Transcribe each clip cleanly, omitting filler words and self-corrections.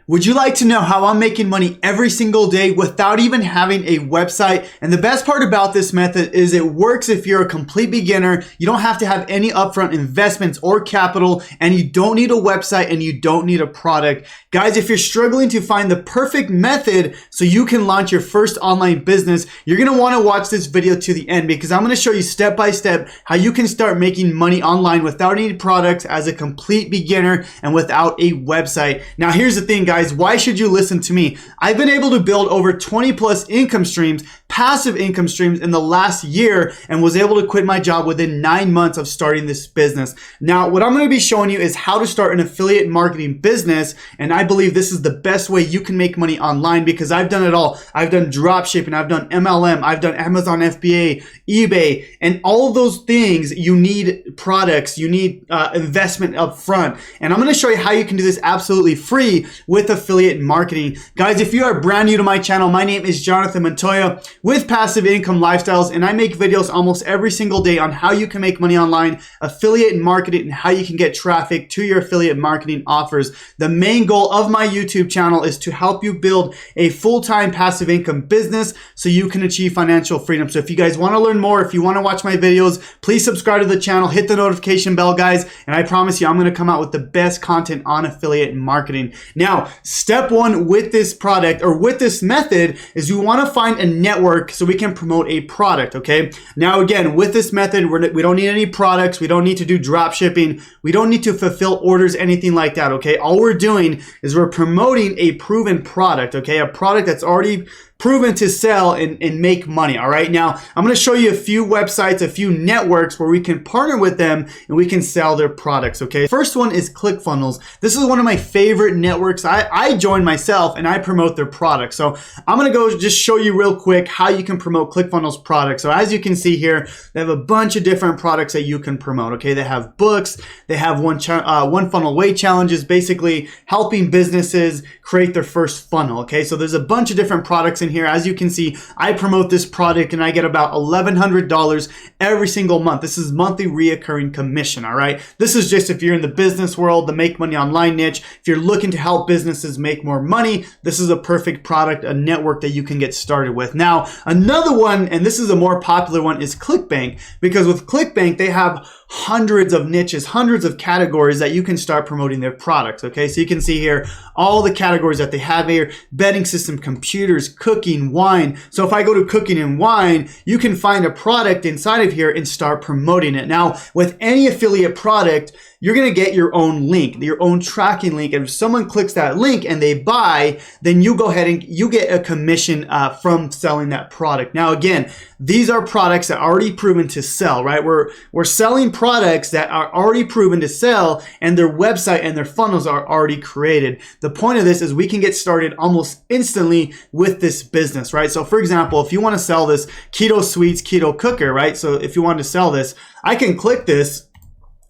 Would you like to know how I'm making money every single day without even having a website? And the best part about this method is it works if you're a complete beginner. You don't have to have any upfront investments or capital, and you don't need a website and you don't need a product. Guys, if you're struggling to find the perfect method so you can launch your first online business, you're gonna wanna watch this video to the end because I'm gonna show you step by step how you can start making money online without any products as a complete beginner and without a website. Now, here's the thing, guys. Why should you listen to me? I've been able to build over 20 plus income streams, passive income streams in the last year, and was able to quit my job within 9 months of starting this business. Now, what I'm going to be showing you is how to start an affiliate marketing business, and I believe this is the best way you can make money online because I've done it all. I've done drop shipping, I've done MLM, I've done Amazon FBA, eBay, and all of those things you need products, you need investment up front. And I'm going to show you how you can do this absolutely free with affiliate marketing. Guys, if you are brand new to my channel, my name is Jonathan Montoya with Passive Income Lifestyles, and I make videos almost every single day on how you can make money online, affiliate marketing, and how you can get traffic to your affiliate marketing offers. The main goal of my YouTube channel is to help you build a full-time passive income business so you can achieve financial freedom. So if you guys want to learn more, if you want to watch my videos, please subscribe to the channel, hit the notification bell, guys, and I promise you I'm going to come out with the best content on affiliate marketing. Now, step one with this product or with this method is you want to find a network so we can promote a product, okay? Now, again, with this method, we don't need any products. We don't need to do drop shipping. We don't need to fulfill orders, anything like that, okay? All we're doing is we're promoting a proven product, okay? A product that's already proven to sell and make money, all right? Now, I'm going to show you a few websites, a few networks where we can partner with them and we can sell their products, okay? First one is ClickFunnels. This is one of my favorite networks. I joined myself and I promote their products. So I'm going to go just show you real quick how you can promote ClickFunnels products. So as you can see here, they have a bunch of different products that you can promote, okay? They have books, they have one funnel away challenges, basically helping businesses create their first funnel, okay? So there's a bunch of different products in here. As you can see, I promote this product and I get about $1,100 every single month. This is monthly reoccurring commission, all right? This is just if you're in the business world, the make money online niche. If you're looking to help businesses make more money, this is a perfect product, a network that you can get started with. Now, another one, and this is a more popular one, is ClickBank, because with ClickBank, they have hundreds of niches, hundreds of categories that you can start promoting their products, okay? So you can see here all the categories that they have here: betting system, computers, cooking, wine. So if I go to cooking and wine, you can find a product inside of here and start promoting it. Now, with any affiliate product, you're going to get your own link, your own tracking link. And if someone clicks that link and they buy, then you go ahead and you get a commission from selling that product. Now, again, these are products that are already proven to sell, right? We're selling products that are already proven to sell, and their website and their funnels are already created. The point of this is we can get started almost instantly with this business, right? So for example, if you want to sell this keto sweets, keto cooker, right? So if you want to sell this, I can click this,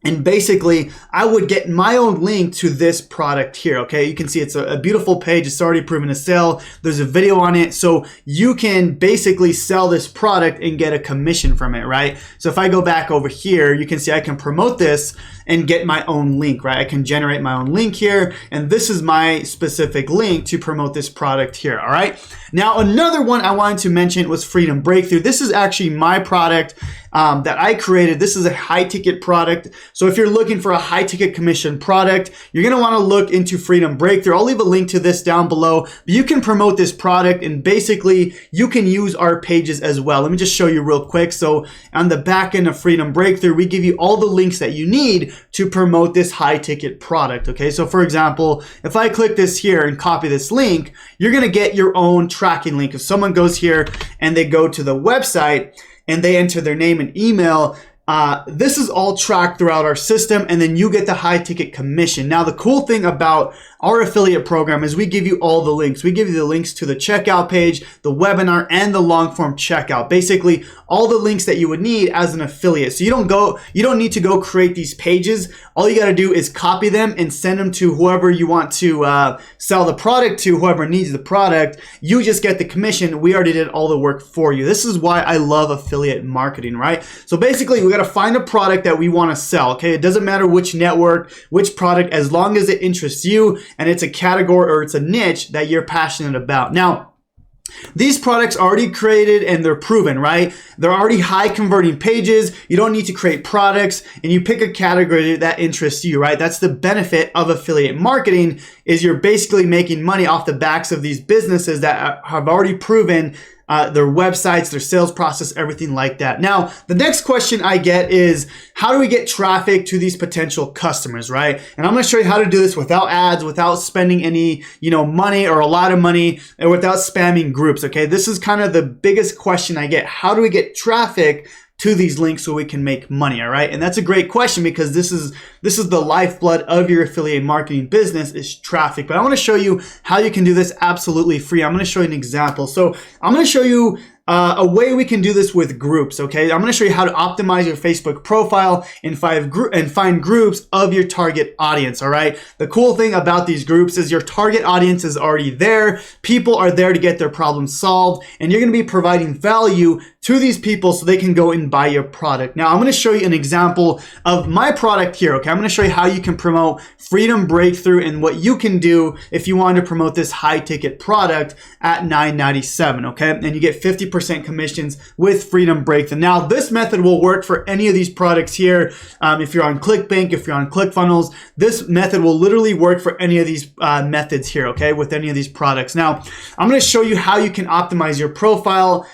and basically, I would get my own link to this product here, okay? You can see it's a beautiful page. It's already proven to sell. There's a video on it. So you can basically sell this product and get a commission from it, right? So if I go back over here, you can see I can promote this and get my own link, right? I can generate my own link here, and this is my specific link to promote this product here, all right? Now, another one I wanted to mention was Freedom Breakthrough. This is actually my product that I created. This is a high ticket product. So if you're looking for a high ticket commission product, you're going to want to look into Freedom Breakthrough. I'll leave a link to this down below. But you can promote this product and basically you can use our pages as well. Let me just show you real quick. So on the back end of Freedom Breakthrough, we give you all the links that you need to promote this high ticket product. Okay. So for example, if I click this here and copy this link, you're going to get your own tracking link. If someone goes here and they go to the website and they enter their name and email, this is all tracked throughout our system, and then you get the high ticket commission. Now, the cool thing about our affiliate program is we give you all the links. We give you the links to the checkout page, the webinar, and the long form checkout. Basically, all the links that you would need as an affiliate. So you don't need to go create these pages. All you got to do is copy them and send them to whoever you want to sell the product to, whoever needs the product. You just get the commission. We already did all the work for you. This is why I love affiliate marketing, right? So basically, we got to find a product that we want to sell, okay? It doesn't matter which network, which product, as long as it interests you and it's a category or it's a niche that you're passionate about. Now, these products are already created and they're proven, right? They're already high converting pages. You don't need to create products, and you pick a category that interests you, right? That's the benefit of affiliate marketing, is you're basically making money off the backs of these businesses that have already proven their websites, their sales process, everything like that. Now, the next question I get is, how do we get traffic to these potential customers, right? And I'm going to show you how to do this without ads, without spending any, money or a lot of money, and without spamming groups, okay? This is kind of the biggest question I get. How do we get traffic to these links so we can make money, all right? And that's a great question, because this is the lifeblood of your affiliate marketing business, is traffic. But I want to show you how you can do this absolutely free. I'm going to show you an example. So I'm going to show you a way we can do this with groups, okay? I'm going to show you how to optimize your Facebook profile and find groups of your target audience, all right? The cool thing about these groups is your target audience is already there. People are there to get their problems solved, and you're going to be providing value to these people so they can go and buy your product. Now, I'm going to show you an example of my product here, okay? I'm going to show you how you can promote Freedom Breakthrough and what you can do if you want to promote this high-ticket product at $9.97, okay? And you get 50% commissions with Freedom Breakthrough. Now, this method will work for any of these products here. If you're on ClickBank, if you're on ClickFunnels, this method will literally work for any of these methods here, okay? With any of these products. Now, I'm going to show you how you can optimize your profile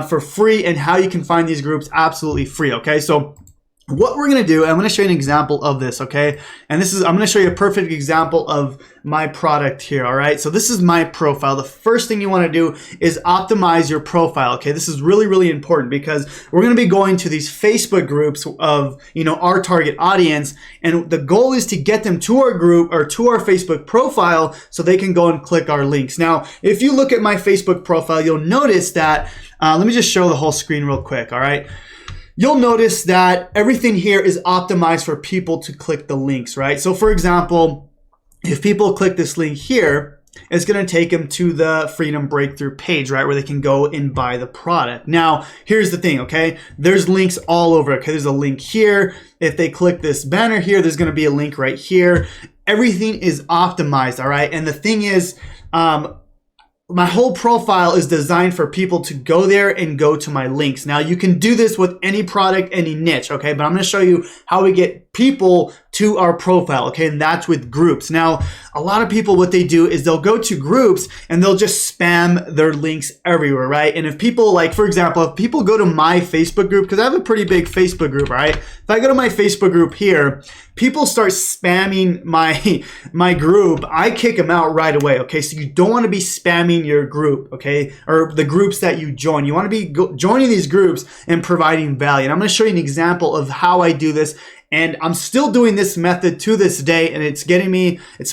for free, and how you can find these groups absolutely free, okay? So what we're going to do, I'm going to show you an example of this, okay? And I'm going to show you a perfect example of my product here, all right? So this is my profile. The first thing you want to do is optimize your profile, okay? This is really, really important, because we're going to be going to these Facebook groups of, our target audience, and the goal is to get them to our group or to our Facebook profile so they can go and click our links. Now, if you look at my Facebook profile, you'll notice that, let me just show the whole screen real quick, all right? You'll notice that everything here is optimized for people to click the links, right? So for example, if people click this link here, it's going to take them to the Freedom Breakthrough page, right? Where they can go and buy the product. Now, here's the thing, okay? There's links all over, okay? There's a link here. If they click this banner here, there's going to be a link right here. Everything is optimized, all right? And the thing is, my whole profile is designed for people to go there and go to my links. Now, you can do this with any product, any niche, okay? But I'm going to show you how we get people to our profile, okay? And that's with groups. Now, a lot of people, what they do is they'll go to groups and they'll just spam their links everywhere, right? And if people, like, for example, if people go to my Facebook group, because I have a pretty big Facebook group, right? If I go to my Facebook group here, people start spamming my group, I kick them out right away, okay? So you don't want to be spamming your group, okay? Or the groups that you join. You want to be joining these groups and providing value. And I'm going to show you an example of how I do this. And I'm still doing this method to this day, and it's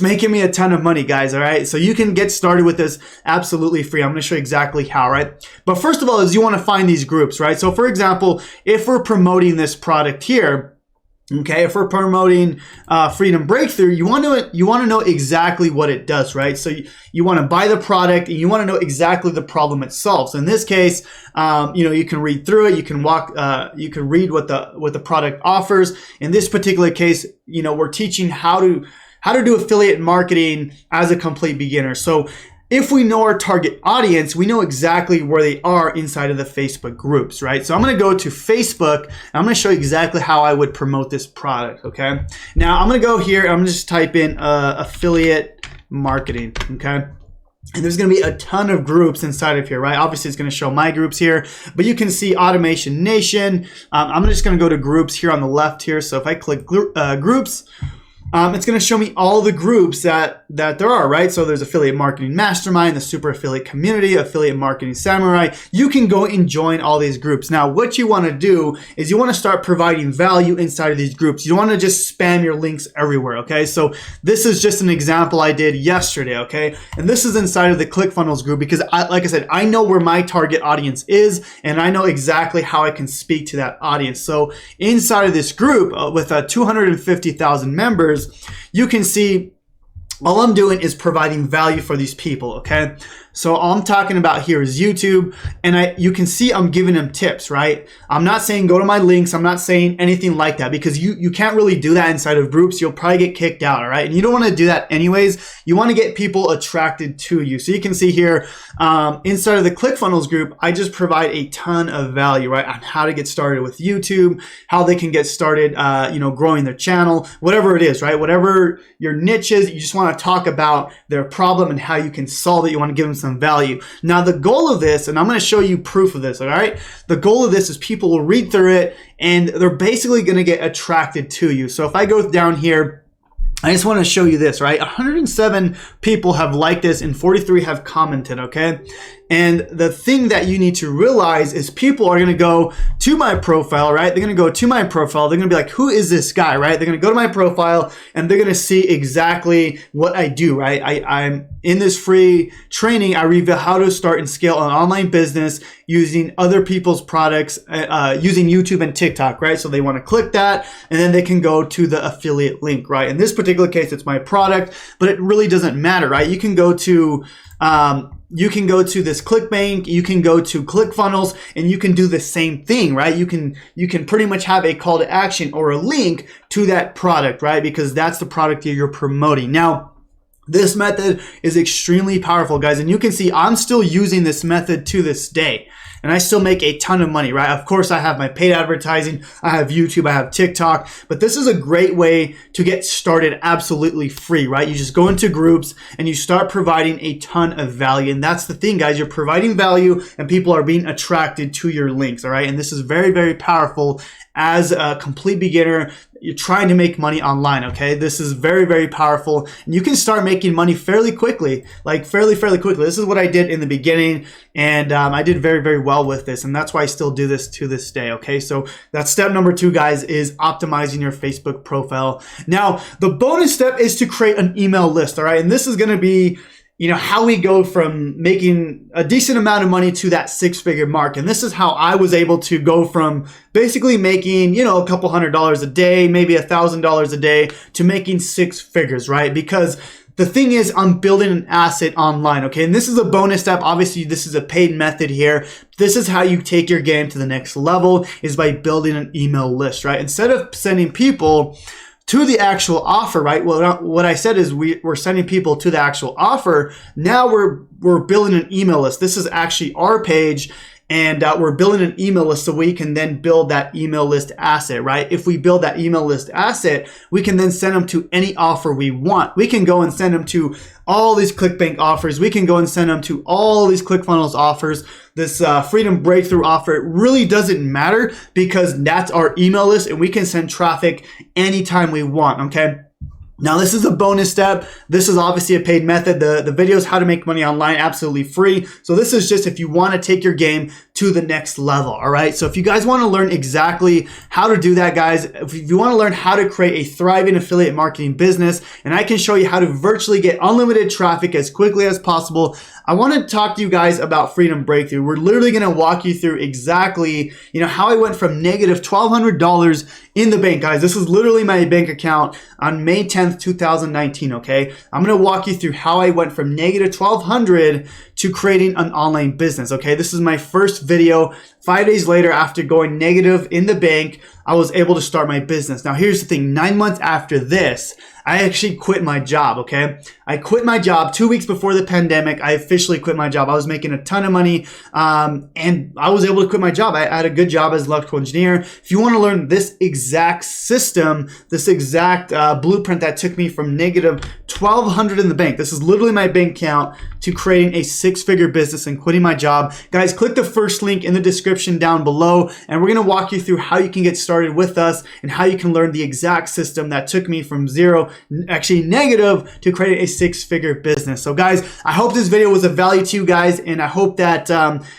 making me a ton of money, guys, all right? So you can get started with this absolutely free. I'm gonna show you exactly how, right? But first of all is you wanna find these groups, right? So for example, if we're promoting this product here, okay, if we're promoting Freedom Breakthrough, you want to know exactly what it does, right? So you want to buy the product, and you want to know exactly the problem it solves. So in this case, you can read through it, you can read what the product offers. In this particular case, we're teaching how to do affiliate marketing as a complete beginner. So if we know our target audience, we know exactly where they are inside of the Facebook groups, right? So I'm going to go to Facebook, and I'm going to show you exactly how I would promote this product, okay? Now, I'm going to go here, and I'm going to just type in affiliate marketing, okay? And there's going to be a ton of groups inside of here, right? Obviously, it's going to show my groups here, but you can see Automation Nation. I'm just going to go to groups here on the left here. So if I click groups, it's going to show me all the groups that there are, right? So there's Affiliate Marketing Mastermind, the Super Affiliate Community, Affiliate Marketing Samurai. You can go and join all these groups. Now, what you want to do is you want to start providing value inside of these groups. You don't want to just spam your links everywhere, okay? So this is just an example I did yesterday, okay? And this is inside of the ClickFunnels group because, like I said, I know where my target audience is, and I know exactly how I can speak to that audience. So inside of this group with 250,000 members, you can see All I'm doing is providing value for these people, okay? So all I'm talking about here is YouTube, and you can see I'm giving them tips, right? I'm not saying go to my links. I'm not saying anything like that, because you can't really do that inside of groups. You'll probably get kicked out, all right? And you don't want to do that anyways. You want to get people attracted to you. So you can see here, inside of the ClickFunnels group, I just provide a ton of value, right? On how to get started with YouTube, how they can get started, growing their channel, whatever it is, right? Whatever your niche is, you just want to talk about their problem and how you can solve it. You want to give them some value. Now, the goal of this, and I'm going to show you proof of this, all right? The goal of this is people will read through it and they're basically going to get attracted to you. So if I go down here, I just want to show you this, right? 107 people have liked this and 43 have commented, okay? And the thing that you need to realize is people are going to go to my profile, right? They're going to go to my profile. They're going to be like, who is this guy, right? They're going to go to my profile and they're going to see exactly what I do, right? I'm in this free training. I reveal how to start and scale an online business using other people's products, using YouTube and TikTok, right? So they want to click that and then they can go to the affiliate link, right? In this particular case, it's my product, but it really doesn't matter, right? You can go to this ClickBank, you can go to ClickFunnels, and you can do the same thing, right? You can pretty much have a call to action or a link to that product, right? Because that's the product that you're promoting. Now, this method is extremely powerful, guys, and you can see I'm still using this method to this day. And I still make a ton of money, right? Of course, I have my paid advertising, I have YouTube, I have TikTok, but this is a great way to get started absolutely free, right? You just go into groups and you start providing a ton of value. And that's the thing, guys, you're providing value and people are being attracted to your links, all right? And this is very, very powerful as a complete beginner. You're trying to make money online, okay? This is very, very powerful. And you can start making money fairly quickly, like fairly quickly. This is what I did in the beginning, and I did very, very well with this. And that's why I still do this to this day, okay? So that's step number 2, guys, is optimizing your Facebook profile. Now, the bonus step is to create an email list, all right? And this is going to be how we go from making a decent amount of money to that 6-figure mark. And this is how I was able to go from basically making, a couple $100s a day, maybe $1,000 a day, to making 6 figures, right? Because the thing is, I'm building an asset online, okay? And this is a bonus step. Obviously, this is a paid method here. This is how you take your game to the next level, is by building an email list, right? Instead of sending people to the actual offer, right? Well, what I said is we're sending people to the actual offer. Now we're building an email list. This is actually our page, and we're building an email list so we can then build that email list asset, right? If we build that email list asset, we can then send them to any offer we want. We can go and send them to all these ClickBank offers. We can go and send them to all these ClickFunnels offers. This Freedom Breakthrough offer, it really doesn't matter because that's our email list and we can send traffic anytime we want, okay? Now, this is a bonus step. This is obviously a paid method. The video is how to make money online, absolutely free. So this is just if you want to take your game to the next level, all right? So if you guys want to learn exactly how to do that, guys, if you want to learn how to create a thriving affiliate marketing business, and I can show you how to virtually get unlimited traffic as quickly as possible, I want to talk to you guys about Freedom Breakthrough. We're literally going to walk you through exactly, how I went from negative $1,200 in the bank, guys. This is literally my bank account on May 10th, 2019, okay? I'm going to walk you through how I went from negative $1,200 to creating an online business, okay? This is my first video. 5 days later, after going negative in the bank, I was able to start my business. Now, here's the thing. 9 months after this, I actually quit my job, okay? I quit my job 2 weeks before the pandemic. I officially quit my job. I was making a ton of money, and I was able to quit my job. I had a good job as an electrical engineer. If you want to learn this exact system, this exact blueprint that took me from negative $1,200 in the bank, this is literally my bank account, to creating a 6-figure business and quitting my job. Guys, click the first link in the description down below, and we're going to walk you through how you can get started with us and how you can learn the exact system that took me from zero, actually negative, to create a 6-figure business. So guys, I hope this video was of value to you guys, and I hope that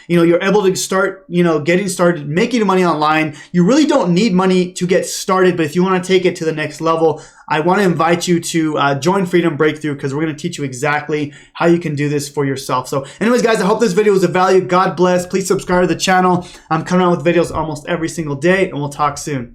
you're able to start getting started making money online. You really don't need money to get started, but if you want to take it to the next level, I want to invite you to join Freedom Breakthrough, because we're going to teach you exactly how you can do this for yourself. So anyways, guys, I hope this video was of value. God bless. Please subscribe to the channel. I'm coming out with videos almost every single day, and we'll talk soon.